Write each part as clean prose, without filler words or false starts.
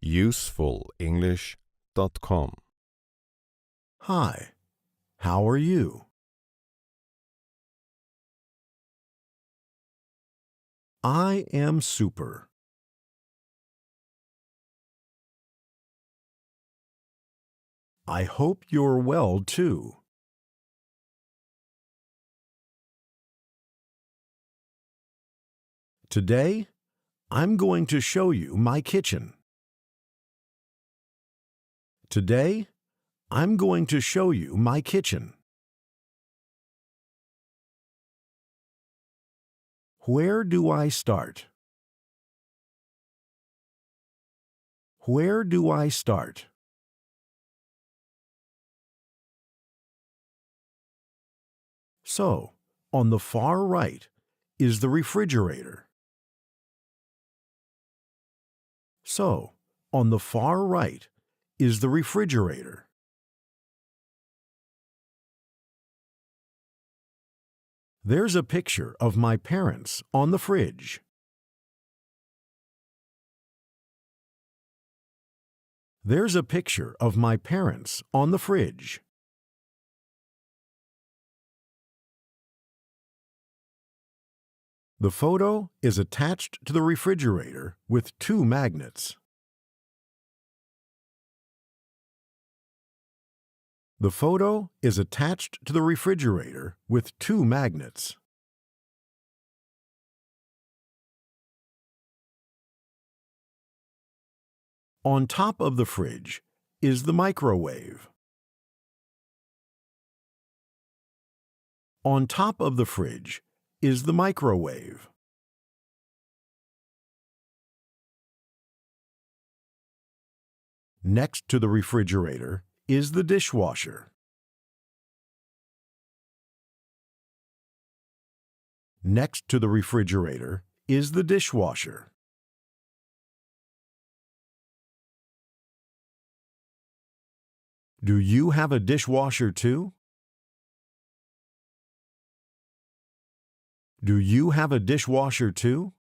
usefulenglish.com. Hi, how are you? I am super. I hope you're well too. Today, I'm going to show you my kitchen. Today, I'm going to show you my kitchen. Where do I start? Where do I start? So, on the far right is the refrigerator. So, on the far right is the refrigerator. There's a picture of my parents on the fridge. There's a picture of my parents on the fridge. The photo is attached to the refrigerator with two magnets. The photo is attached to the refrigerator with two magnets. On top of the fridge is the microwave. On top of the fridge is the microwave. Next to the refrigerator is the dishwasher. Next to the refrigerator is the dishwasher. Do you have a dishwasher too? Do you have a dishwasher too?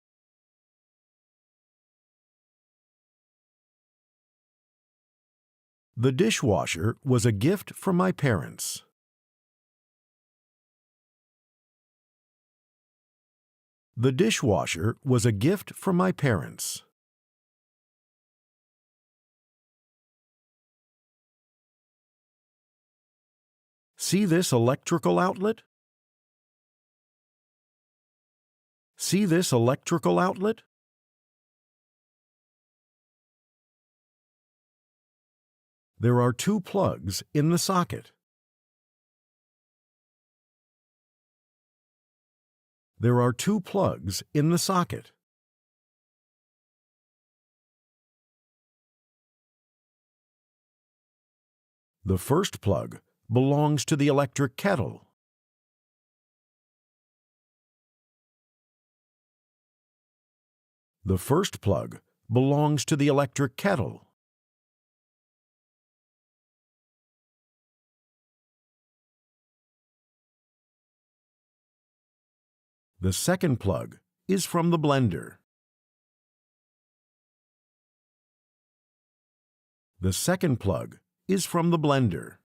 The dishwasher was a gift from my parents. The dishwasher was a gift from my parents. See this electrical outlet? See this electrical outlet? There are two plugs in the socket. There are two plugs in the socket. The first plug belongs to the electric kettle. The first plug belongs to the electric kettle. The second plug is from the blender. The second plug is from the blender.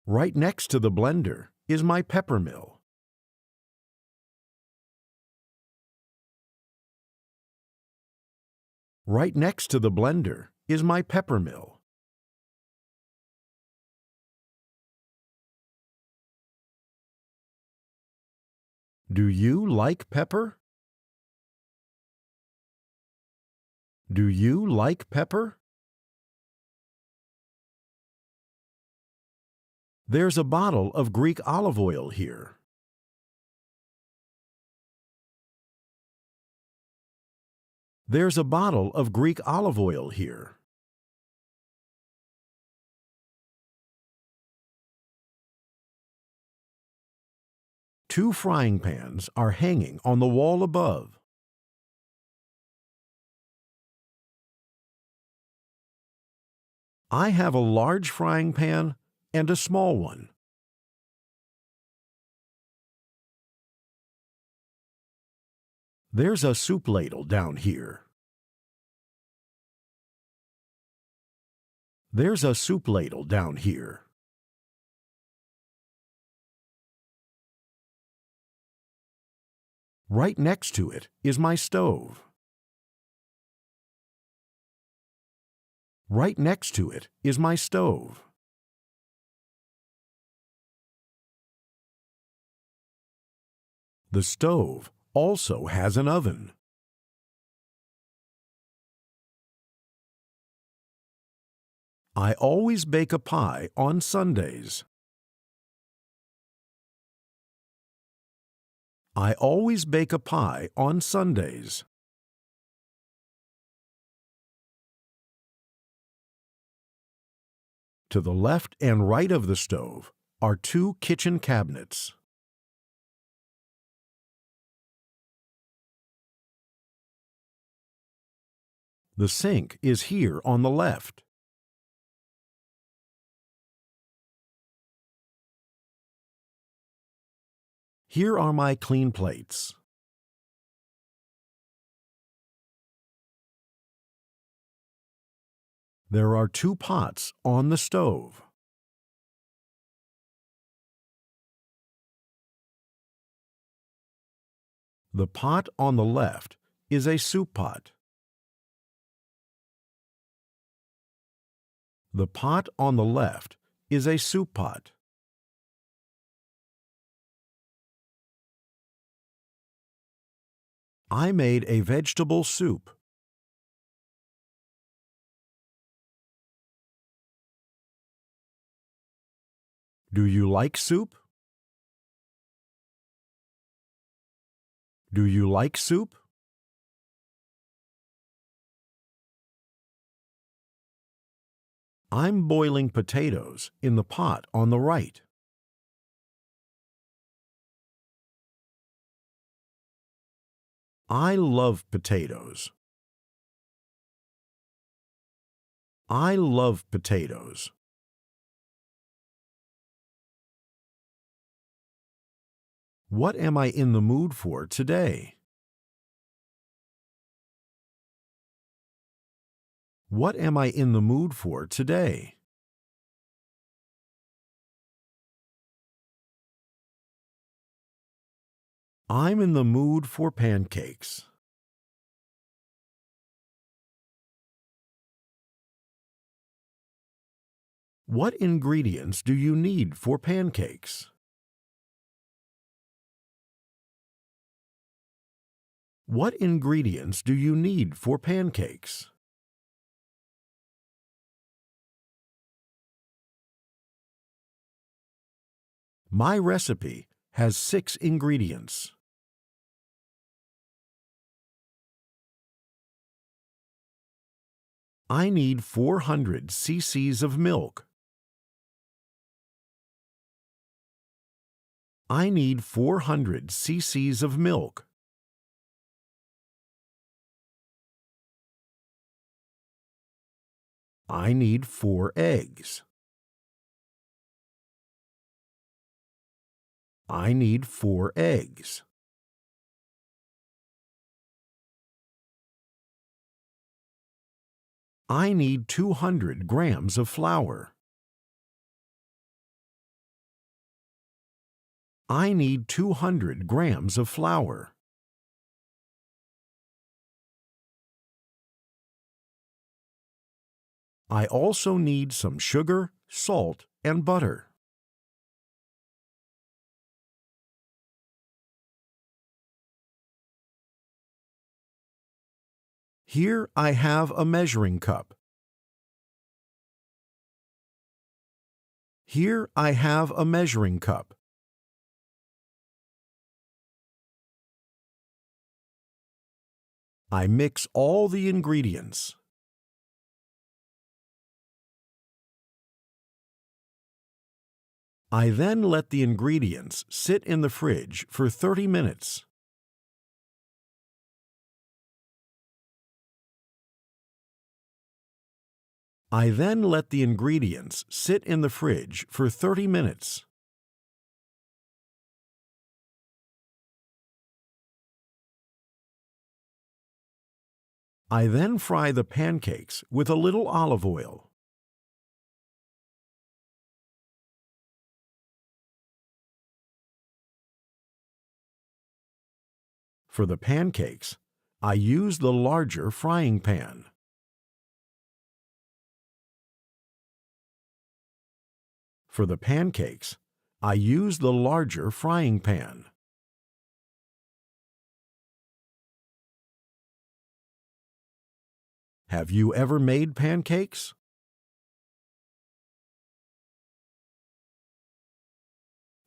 Right next to the blender is my pepper mill. Right next to the blender is my pepper mill. Do you like pepper? Do you like pepper? There's a bottle of Greek olive oil here. There's a bottle of Greek olive oil here. Two frying pans are hanging on the wall above. I have a large frying pan and a small one. There's a soup ladle down here. There's a soup ladle down here. Right next to it is my stove. Right next to it is my stove. The stove also has an oven. I always bake a pie on Sundays. I always bake a pie on Sundays. To the left and right of the stove are two kitchen cabinets. The sink is here on the left. Here are my clean plates. There are two pots on the stove. The pot on the left is a soup pot. The pot on the left is a soup pot. I made a vegetable soup. Do you like soup? Do you like soup? I'm boiling potatoes in the pot on the right. I love potatoes. I love potatoes. What am I in the mood for today? What am I in the mood for today? I'm in the mood for pancakes. What ingredients do you need for pancakes? What ingredients do you need for pancakes? My recipe has 6 ingredients. I need 400 cc's of milk. I need 400 cc's of milk. I need 4 eggs. I need 4 eggs. I need 200 grams of flour. I need 200 grams of flour. I also need some sugar, salt, and butter. Here I have a measuring cup. Here I have a measuring cup. I mix all the ingredients. I then let the ingredients sit in the fridge for 30 minutes. I then let the ingredients sit in the fridge for 30 minutes. I then fry the pancakes with a little olive oil. For the pancakes, I use the larger frying pan. For the pancakes, I use the larger frying pan. Have you ever made pancakes?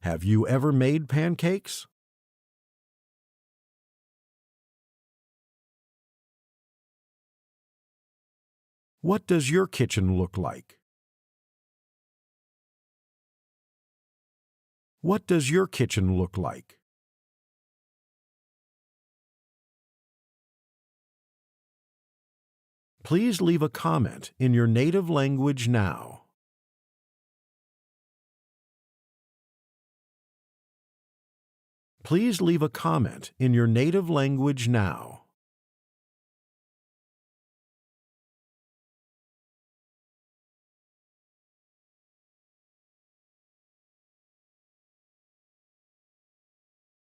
Have you ever made pancakes? What does your kitchen look like? What does your kitchen look like? Please leave a comment in your native language now. Please leave a comment in your native language now.